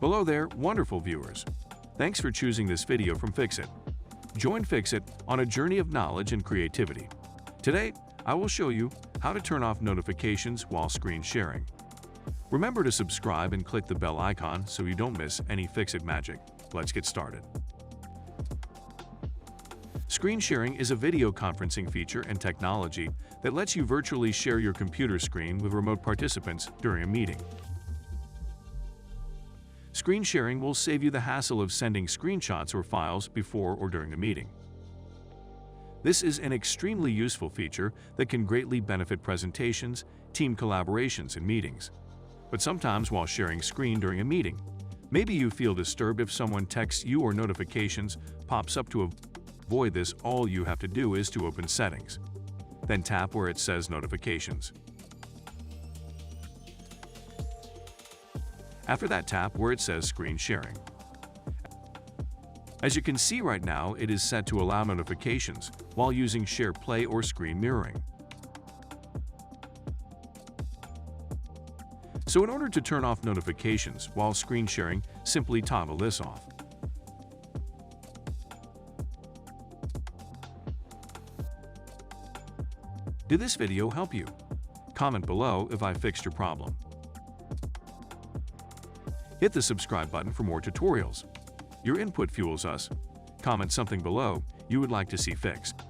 Hello there, wonderful viewers. Thanks for choosing this video from Fixit. Join Fixit on a journey of knowledge and creativity. Today, I will show you how to turn off notifications while screen sharing. Remember to subscribe and click the bell icon so you don't miss any Fixit magic. Let's get started. Screen sharing is a video conferencing feature and technology that lets you virtually share your computer screen with remote participants during a meeting. Screen sharing will save you the hassle of sending screenshots or files before or during the meeting. This is an extremely useful feature that can greatly benefit presentations, team collaborations, and meetings. But sometimes while sharing screen during a meeting, maybe you feel disturbed if someone texts you or notifications pops up. To avoid this, all you have to do is to open Settings. Then tap where it says Notifications. After that, tap where it says Screen Sharing. As you can see right now, it is set to allow notifications while using Share Play or Screen Mirroring. So in order to turn off notifications while screen sharing, simply toggle this off. Did this video help you? Comment below if I fixed your problem. Hit the subscribe button for more tutorials. Your input fuels us. Comment something below you would like to see fixed.